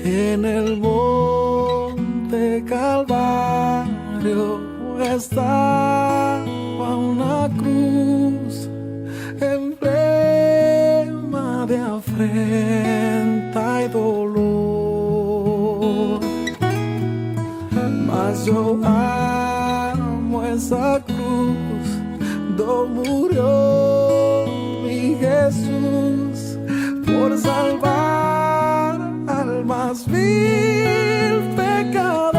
En el monte Calvario estaba una cruz emblema de afrenta y dolor, mas yo amo esa cruz donde murió mi Jesús por salvar al más vil pecador.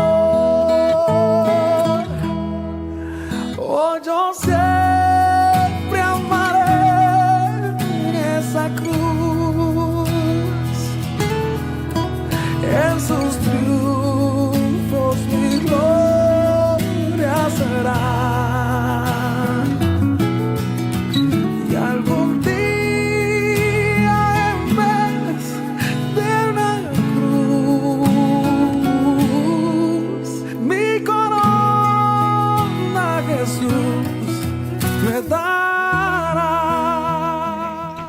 Oh, yo siempre amaré esa cruz, en sus triunfos mi gloria será. Y algún día en vez de una cruz, mi corona Jesús me dará.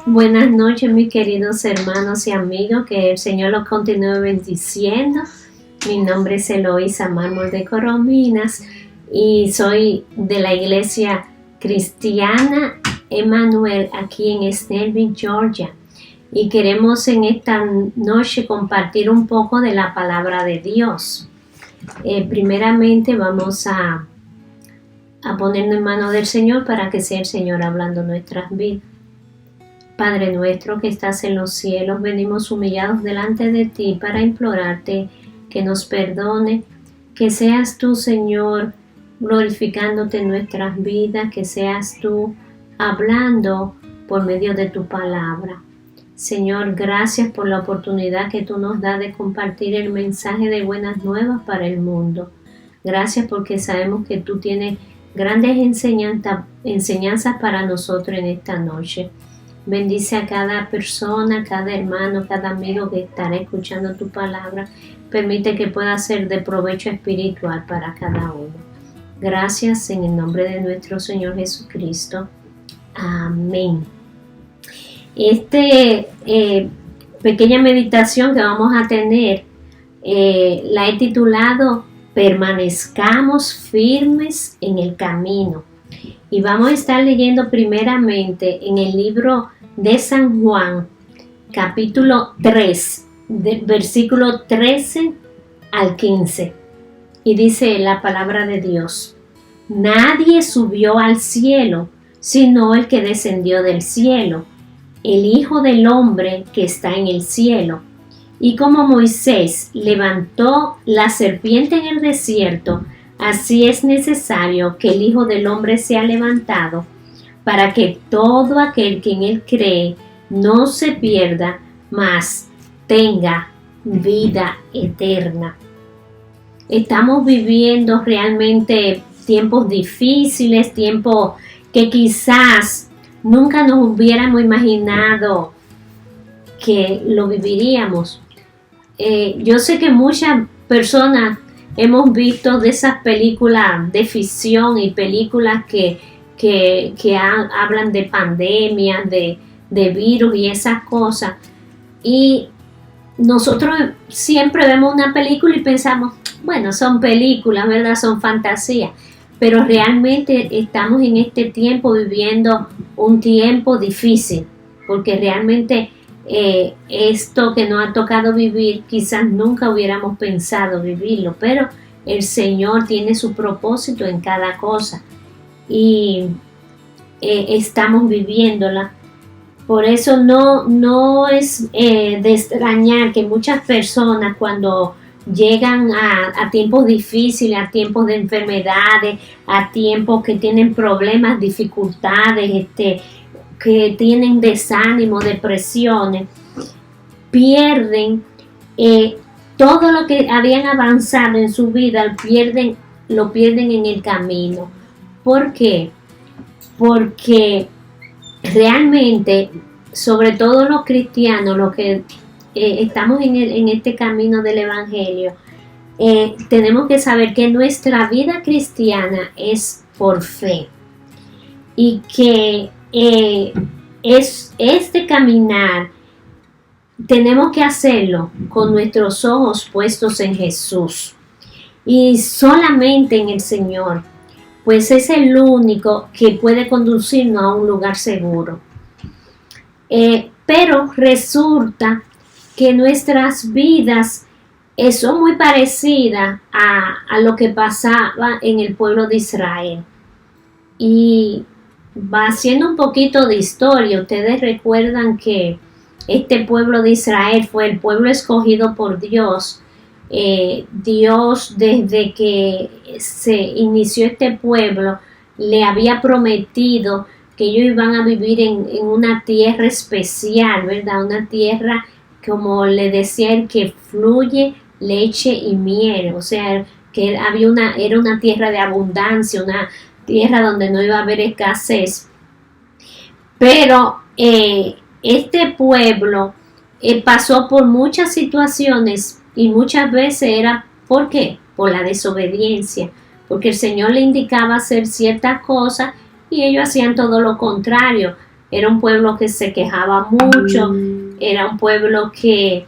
Buenas noches, mis queridos hermanos y amigos, que el Señor los continúe bendiciendo. Mi nombre es Eloísa Mármol de Corominas y soy de la Iglesia Cristiana Emmanuel aquí en Snellville, Georgia. Y queremos en esta noche compartir un poco de la palabra de Dios. Primeramente vamos a ponernos en manos del Señor para que sea el Señor hablando nuestras vidas. Padre nuestro que estás en los cielos, venimos humillados delante de ti para implorarte que nos perdone, que seas tú, Señor, glorificándote en nuestras vidas, que seas tú hablando por medio de tu palabra. Señor, gracias por la oportunidad que tú nos das de compartir el mensaje de buenas nuevas para el mundo. Gracias porque sabemos que tú tienes grandes enseñanzas para nosotros en esta noche. Bendice a cada persona, cada hermano, cada amigo que estará escuchando tu palabra. Permite que pueda ser de provecho espiritual para cada uno. Gracias en el nombre de nuestro Señor Jesucristo. Amén. Pequeña meditación que vamos a tener la he titulado Permanezcamos firmes en el camino. Y vamos a estar leyendo primeramente en el libro de San Juan, capítulo 3, versículo 13 al 15. Y dice la palabra de Dios: Nadie subió al cielo, sino el que descendió del cielo, el Hijo del Hombre que está en el cielo. Y como Moisés levantó la serpiente en el desierto, así es necesario que el Hijo del Hombre sea levantado, para que todo aquel que en él cree no se pierda, mas tenga vida eterna. Estamos viviendo realmente tiempos difíciles, tiempos que quizás nunca nos hubiéramos imaginado que lo viviríamos. Yo sé que muchas personas hemos visto de esas películas de ficción y películas que hablan de pandemias, de virus y esas cosas. Y nosotros siempre vemos una película y pensamos, bueno, son películas, ¿verdad? Son fantasías. Pero realmente estamos en este tiempo viviendo un tiempo difícil, porque realmente esto que nos ha tocado vivir, quizás nunca hubiéramos pensado vivirlo, pero el Señor tiene su propósito en cada cosa y estamos viviéndola. Por eso no es de extrañar que muchas personas cuando llegan a tiempos difíciles, a tiempos de enfermedades, a tiempos que tienen problemas, dificultades, que tienen desánimo, depresiones, pierden todo lo que habían avanzado en su vida, lo pierden en el camino. ¿Por qué? Porque realmente, sobre todo los cristianos, los que estamos en este camino del Evangelio, tenemos que saber que nuestra vida cristiana es por fe y que es este caminar tenemos que hacerlo con nuestros ojos puestos en Jesús y solamente en el Señor, pues es el único que puede conducirnos a un lugar seguro. Pero resulta que nuestras vidas son muy parecidas a lo que pasaba en el pueblo de Israel. Y va haciendo un poquito de historia. Ustedes recuerdan que este pueblo de Israel fue el pueblo escogido por Dios. Dios, desde que se inició este pueblo, le había prometido que ellos iban a vivir en una tierra especial, ¿verdad? Una tierra, como le decía él, que fluye leche y miel. O sea, que era una tierra de abundancia, una tierra donde no iba a haber escasez. Pero este pueblo pasó por muchas situaciones y muchas veces era, ¿por qué? Por la desobediencia, porque el Señor le indicaba hacer ciertas cosas y ellos hacían todo lo contrario. Era un pueblo que se quejaba mucho, era un pueblo que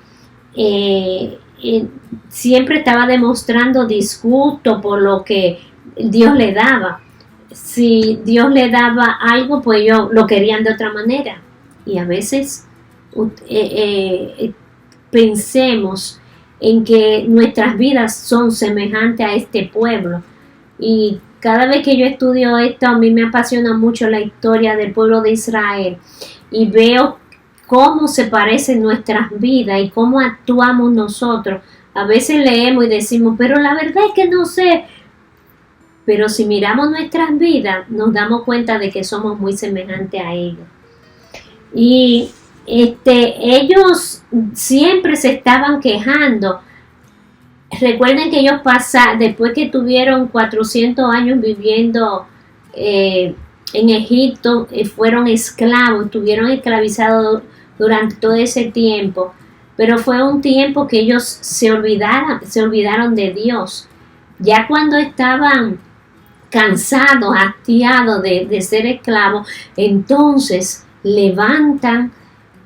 siempre estaba demostrando disgusto por lo que Dios le daba. Si Dios le daba algo, pues ellos lo querían de otra manera. Y a veces pensemos en que nuestras vidas son semejantes a este pueblo. Y cada vez que yo estudio esto, a mí me apasiona mucho la historia del pueblo de Israel. Y veo cómo se parecen nuestras vidas y cómo actuamos nosotros. A veces leemos y decimos, pero la verdad es que no sé. Pero si miramos nuestras vidas, nos damos cuenta de que somos muy semejantes a ellos. Y ellos siempre se estaban quejando. Recuerden que ellos después que tuvieron 400 años viviendo en Egipto, fueron esclavos, estuvieron esclavizados durante todo ese tiempo. Pero fue un tiempo que ellos se olvidaron de Dios. Ya cuando estaban cansados, hastiados de ser esclavos, entonces levantan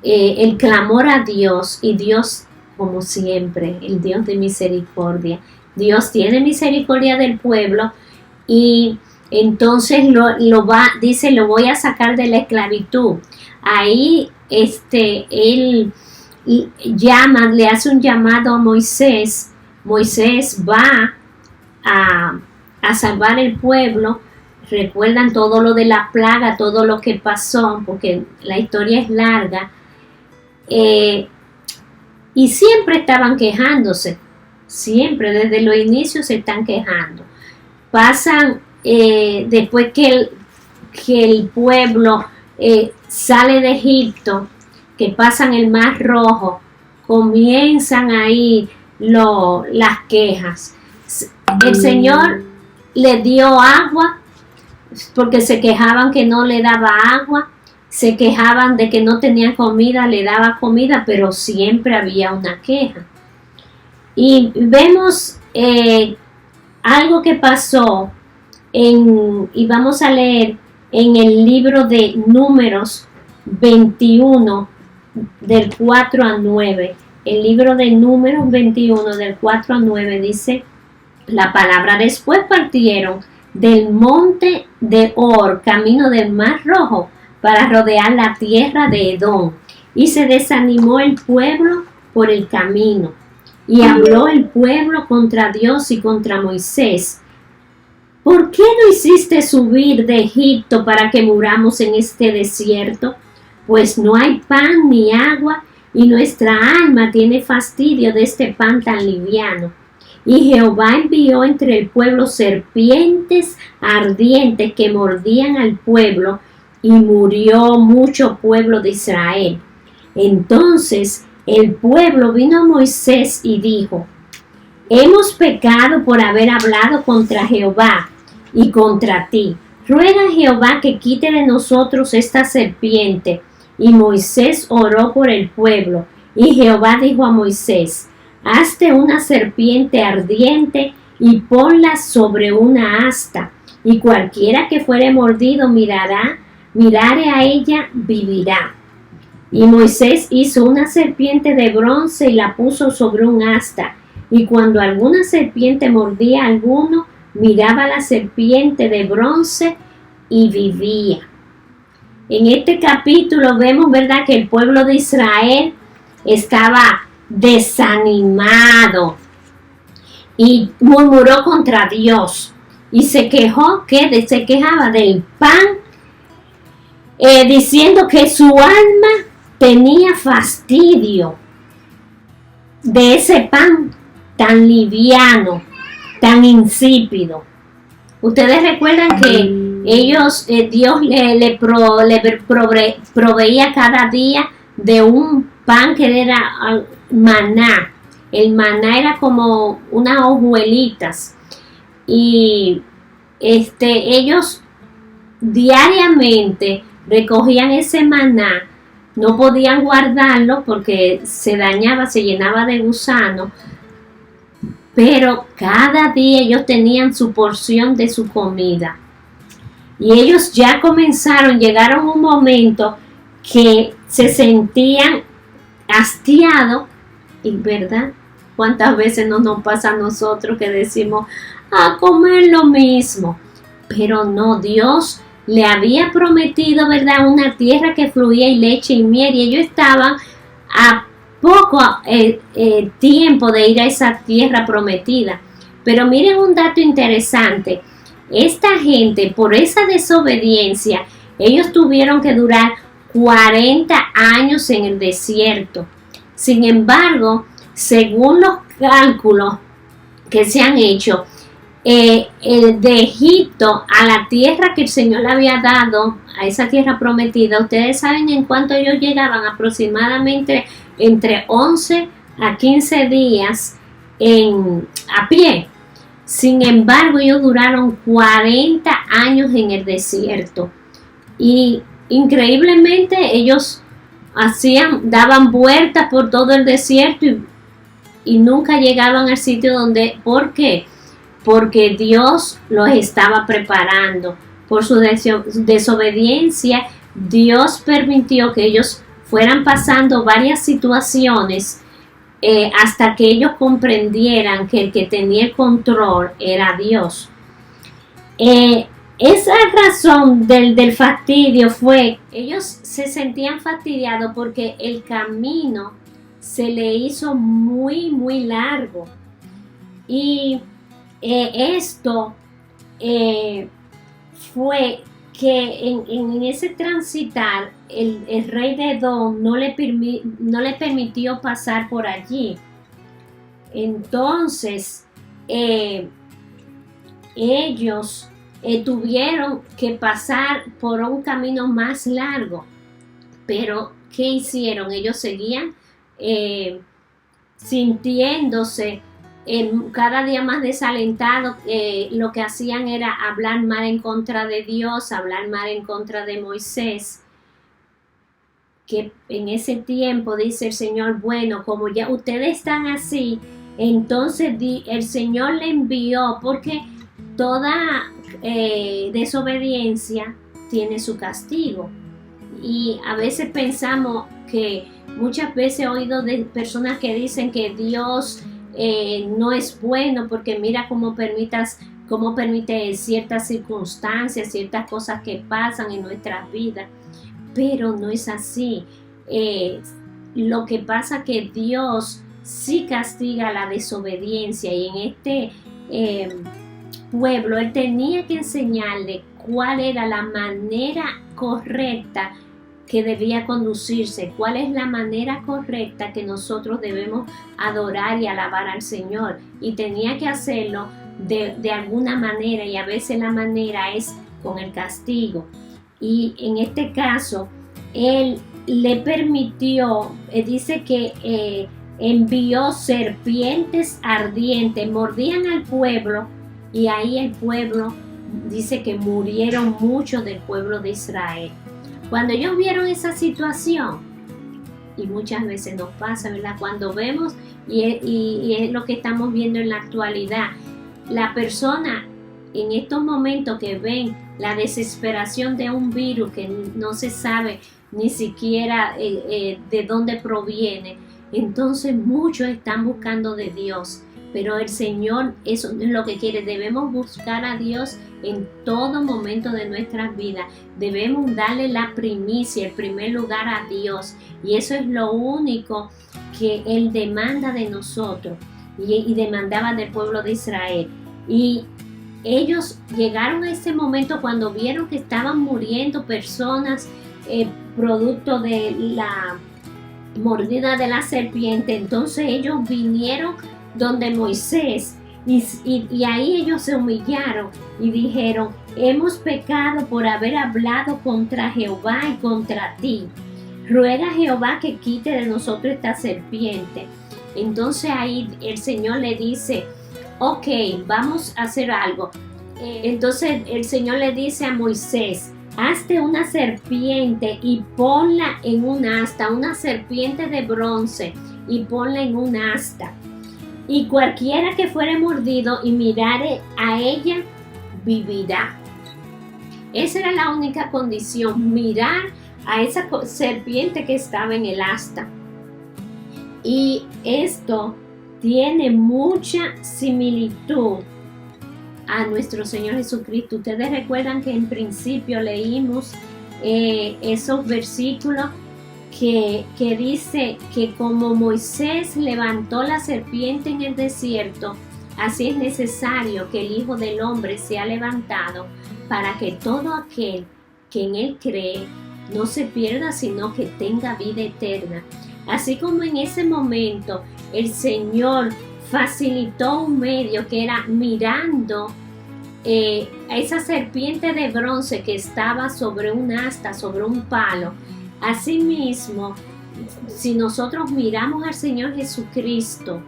el clamor a Dios, y Dios, como siempre, el Dios de misericordia, Dios tiene misericordia del pueblo, y entonces dice, lo voy a sacar de la esclavitud. Ahí él le hace un llamado a Moisés. Moisés va a salvar el pueblo. Recuerdan todo lo de la plaga, todo lo que pasó, porque la historia es larga. Y siempre estaban quejándose, siempre desde los inicios se están quejando. Pasan después que el pueblo sale de Egipto, que pasan el Mar Rojo, comienzan ahí las quejas. El Señor le dio agua, porque se quejaban que no le daba agua, se quejaban de que no tenían comida, le daba comida, pero siempre había una queja. Y vemos algo que pasó y vamos a leer en el libro de Números 21, del 4 a 9. El libro de Números 21, del 4 a 9, dice la palabra: después partieron del monte de Hor, camino del Mar Rojo, para rodear la tierra de Edom. Y se desanimó el pueblo por el camino. Y habló el pueblo contra Dios y contra Moisés: ¿por qué no hiciste subir de Egipto para que muramos en este desierto? Pues no hay pan ni agua, y nuestra alma tiene fastidio de este pan tan liviano. Y Jehová envió entre el pueblo serpientes ardientes que mordían al pueblo, y murió mucho pueblo de Israel. Entonces el pueblo vino a Moisés y dijo: hemos pecado por haber hablado contra Jehová y contra ti. Ruega a Jehová que quite de nosotros esta serpiente. Y Moisés oró por el pueblo, y Jehová dijo a Moisés: hazte una serpiente ardiente y ponla sobre una asta, y cualquiera que fuere mordido mirare a ella, vivirá. Y Moisés hizo una serpiente de bronce y la puso sobre un asta. Y cuando alguna serpiente mordía a alguno, miraba la serpiente de bronce y vivía. En este capítulo vemos, ¿verdad?, que el pueblo de Israel estaba desanimado y murmuró contra Dios y se quejaba del pan, diciendo que su alma tenía fastidio de ese pan tan liviano, tan insípido. Ustedes recuerdan que ellos, Dios le proveía cada día de un pan que era maná. El maná era como unas hojuelitas y ellos diariamente recogían ese maná. No podían guardarlo porque se dañaba, se llenaba de gusano, pero cada día ellos tenían su porción de su comida. Y ellos ya llegaron a un momento que se sentían hastiados, y ¿verdad? ¿Cuántas veces nos pasa a nosotros que decimos, a comer lo mismo? Pero no, Dios le había prometido, ¿verdad?, una tierra que fluía y leche y miel, y ellos estaban a poco tiempo de ir a esa tierra prometida. Pero miren un dato interesante. Esta gente, por esa desobediencia, ellos tuvieron que durar 40 años en el desierto. Sin embargo, según los cálculos que se han hecho, de Egipto a la tierra que el Señor le había dado, a esa tierra prometida, ustedes saben en cuánto ellos llegaban, aproximadamente entre 11 a 15 días a pie. Sin embargo, ellos duraron 40 años en el desierto y increíblemente ellos daban vueltas por todo el desierto y nunca llegaban al sitio donde, ¿por qué? Porque Dios los estaba preparando. Por su desobediencia, Dios permitió que ellos fueran pasando varias situaciones hasta que ellos comprendieran que el que tenía el control era Dios. Esa razón del fastidio fue, ellos se sentían fastidiados porque el camino se le hizo muy, muy largo. Y esto fue que en ese transitar el rey de Edom no le permitió pasar por allí. Entonces ellos tuvieron que pasar por un camino más largo. Pero ¿qué hicieron? Ellos seguían sintiéndose cada día más desalentados. Lo que hacían era hablar mal en contra de Dios, hablar mal en contra de Moisés, que en ese tiempo dice el Señor, bueno, como ya ustedes están así, entonces el Señor le envió, porque toda desobediencia tiene su castigo. Y a veces pensamos que, muchas veces he oído de personas que dicen que Dios no es bueno porque mira cómo permite ciertas circunstancias, ciertas cosas que pasan en nuestras vidas, pero no es así. Lo que pasa es que Dios sí castiga la desobediencia, y en este pueblo Él tenía que enseñarle cuál era la manera correcta que debía conducirse, cuál es la manera correcta que nosotros debemos adorar y alabar al Señor, y tenía que hacerlo de alguna manera, y a veces la manera es con el castigo. Y en este caso Él le permitió, dice que envió serpientes ardientes, mordían al pueblo, y ahí el pueblo dice que murieron muchos del pueblo de Israel. Cuando ellos vieron esa situación, y muchas veces nos pasa, ¿verdad? Cuando vemos, y es lo que estamos viendo en la actualidad, la persona en estos momentos que ven la desesperación de un virus que no se sabe ni siquiera de dónde proviene. Entonces muchos están buscando de Dios, pero el Señor eso no es lo que quiere. Debemos buscar a Dios en todo momento de nuestras vidas. Debemos darle la primicia, el primer lugar a Dios, y eso es lo único que Él demanda de nosotros y demandaba del pueblo de Israel. Y ellos llegaron a ese momento cuando vieron que estaban muriendo personas producto de la mordida de la serpiente. Entonces ellos vinieron donde Moisés y ahí ellos se humillaron y dijeron: hemos pecado por haber hablado contra Jehová y contra ti. Ruega a Jehová que quite de nosotros esta serpiente. Entonces ahí el Señor le dice: ok, vamos a hacer algo. Entonces el Señor le dice a Moisés: hazte una serpiente y ponla en un asta, una serpiente de bronce, y ponla en un asta. Y cualquiera que fuere mordido y mirare a ella, vivirá. Esa era la única condición, mirar a esa serpiente que estaba en el asta. Y esto tiene mucha similitud a nuestro Señor Jesucristo. Ustedes recuerdan que en principio leímos esos versículos que dice que como Moisés levantó la serpiente en el desierto, así es necesario que el Hijo del Hombre sea levantado, para que todo aquel que en Él cree no se pierda, sino que tenga vida eterna. Así como en ese momento el Señor facilitó un medio que era mirando a esa serpiente de bronce que estaba sobre un asta, sobre un palo. Asimismo, si nosotros miramos al Señor Jesucristo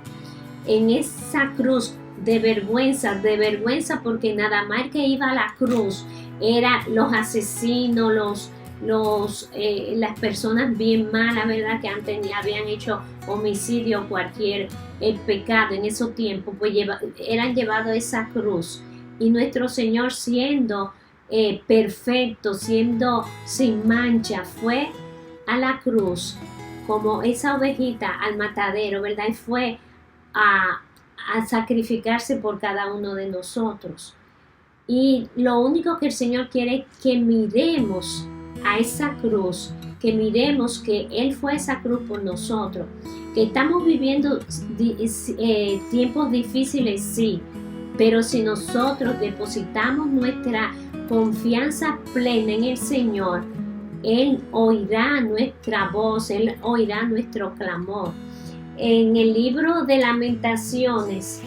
en esa cruz de vergüenza, porque nada más el que iba a la cruz eran los asesinos, las personas bien malas, ¿verdad? Que habían hecho homicidio o cualquier pecado en esos tiempos, pues eran llevados a esa cruz. Y nuestro Señor, siendo perfecto, siendo sin mancha, fue a la cruz como esa ovejita al matadero, ¿verdad? Y fue a sacrificarse por cada uno de nosotros. Y lo único que el Señor quiere es que miremos a esa cruz, que miremos que Él fue a esa cruz por nosotros, que estamos viviendo tiempos difíciles, sí, pero si nosotros depositamos nuestra confianza plena en el Señor, Él oirá nuestra voz, Él oirá nuestro clamor. En el libro de Lamentaciones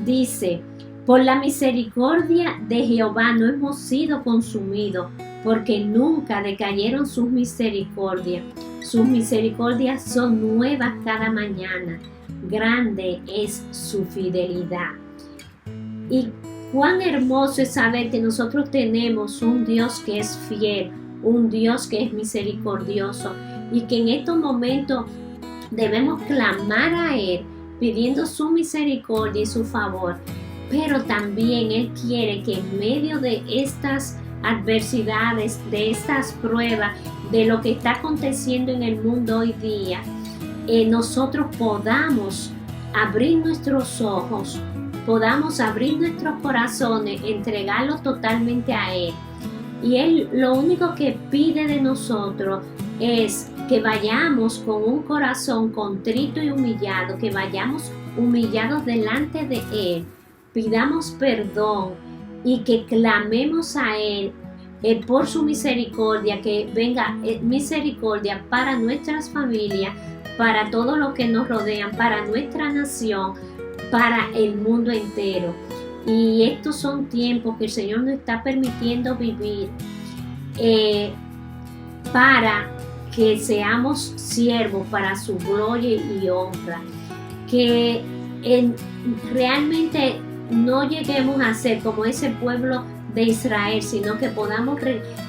dice: por la misericordia de Jehová no hemos sido consumidos, porque nunca decayeron sus misericordias. Sus misericordias son nuevas cada mañana. Grande es su fidelidad. Y cuán hermoso es saber que nosotros tenemos un Dios que es fiel, un Dios que es misericordioso, y que en estos momentos debemos clamar a Él pidiendo su misericordia y su favor. Pero también Él quiere que en medio de estas adversidades, de estas pruebas, de lo que está aconteciendo en el mundo hoy día, nosotros podamos abrir nuestros ojos, podamos abrir nuestros corazones, entregarlos totalmente a Él. Y Él lo único que pide de nosotros es que vayamos con un corazón contrito y humillado, que vayamos humillados delante de Él, pidamos perdón y que clamemos a Él por su misericordia, que venga misericordia para nuestras familias, para todo lo que nos rodean, para nuestra nación, para el mundo entero. Y estos son tiempos que el Señor nos está permitiendo vivir para que seamos siervos para su gloria y honra, que realmente no lleguemos a ser como ese pueblo de Israel, sino que podamos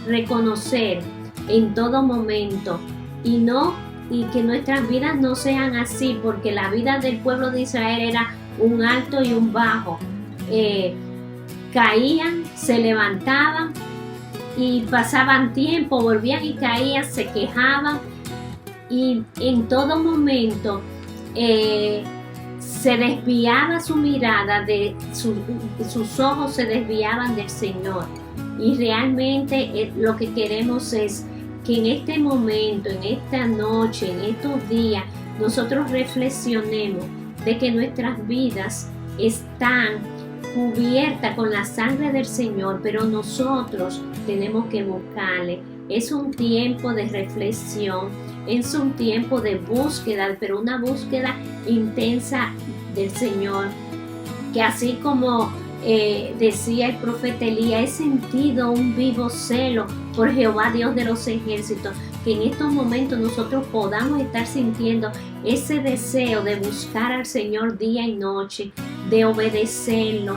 reconocer en todo momento y que nuestras vidas no sean así, porque la vida del pueblo de Israel era un alto y un bajo. Caían, se levantaban y pasaban tiempo, volvían y caían, se quejaban y en todo momento se desviaba su mirada, sus ojos se desviaban del Señor. Y realmente lo que queremos es que en este momento, en esta noche, en estos días, nosotros reflexionemos de que nuestras vidas están cubiertas con la sangre del Señor, pero nosotros tenemos que buscarle. Es un tiempo de reflexión, es un tiempo de búsqueda, pero una búsqueda intensa del Señor, que así como decía el profeta Elías, he sentido un vivo celo por Jehová Dios de los ejércitos, que en estos momentos nosotros podamos estar sintiendo ese deseo de buscar al Señor día y noche, de obedecerlo,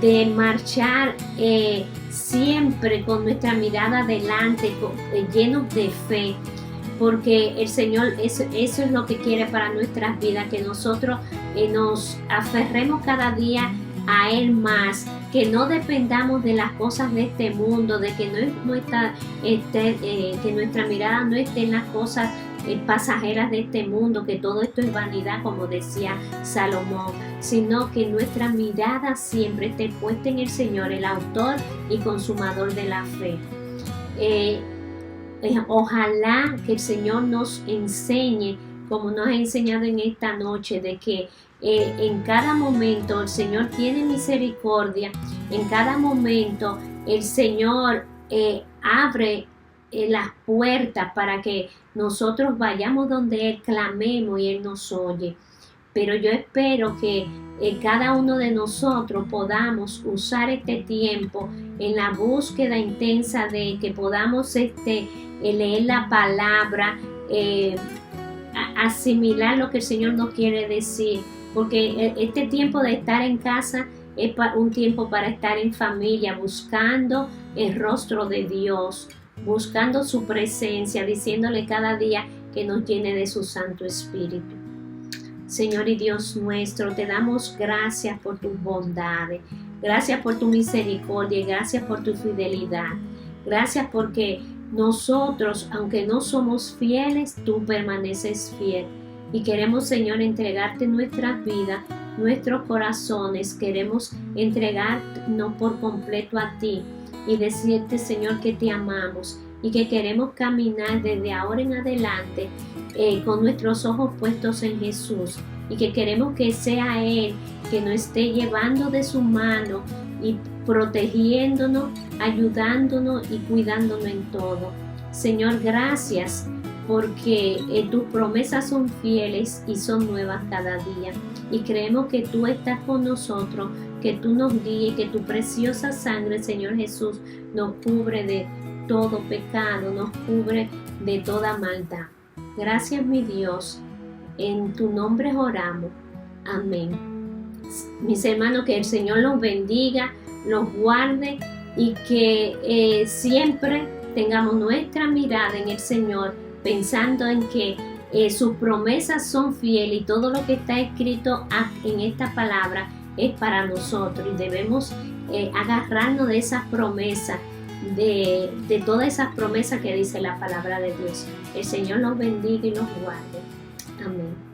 de marchar siempre con nuestra mirada adelante, llenos de fe, porque el Señor eso es lo que quiere para nuestras vidas, que nosotros nos aferremos cada día a Él más, que no dependamos de las cosas de este mundo, de que que nuestra mirada no esté en las cosas pasajeras de este mundo, que todo esto es vanidad, como decía Salomón, sino que nuestra mirada siempre esté puesta en el Señor, el autor y consumador de la fe. Ojalá que el Señor nos enseñe, como nos ha enseñado en esta noche, de que en cada momento el Señor tiene misericordia, en cada momento el Señor abre las puertas para que nosotros vayamos donde Él, clamemos y Él nos oye. Pero yo espero que cada uno de nosotros podamos usar este tiempo en la búsqueda intensa de que podamos leer la palabra, asimilar lo que el Señor nos quiere decir, porque este tiempo de estar en casa es un tiempo para estar en familia, buscando el rostro de Dios, buscando su presencia, diciéndole cada día que nos llene de su Santo Espíritu. Señor y Dios nuestro, te damos gracias por tus bondades, gracias por tu misericordia y gracias por tu fidelidad. Gracias porque nosotros, aunque no somos fieles, tú permaneces fiel. Y queremos, Señor, entregarte nuestras vidas, nuestros corazones. Queremos entregarnos por completo a ti y decirte, Señor, que te amamos y que queremos caminar desde ahora en adelante con nuestros ojos puestos en Jesús, y que queremos que sea Él que nos esté llevando de su mano y protegiéndonos, ayudándonos y cuidándonos en todo. Señor, gracias porque tus promesas son fieles y son nuevas cada día, y creemos que tú estás con nosotros, que tú nos guíes, que tu preciosa sangre, Señor Jesús, nos cubre de todo pecado, nos cubre de toda maldad. Gracias, mi Dios, en tu nombre oramos. Amén. Mis hermanos, que el Señor los bendiga, los guarde y que siempre tengamos nuestra mirada en el Señor, pensando en que sus promesas son fieles y todo lo que está escrito en esta palabra es para nosotros, y debemos agarrarnos de esas promesas, de todas esas promesas que dice la palabra de Dios. El Señor los bendiga y los guarde. Amén.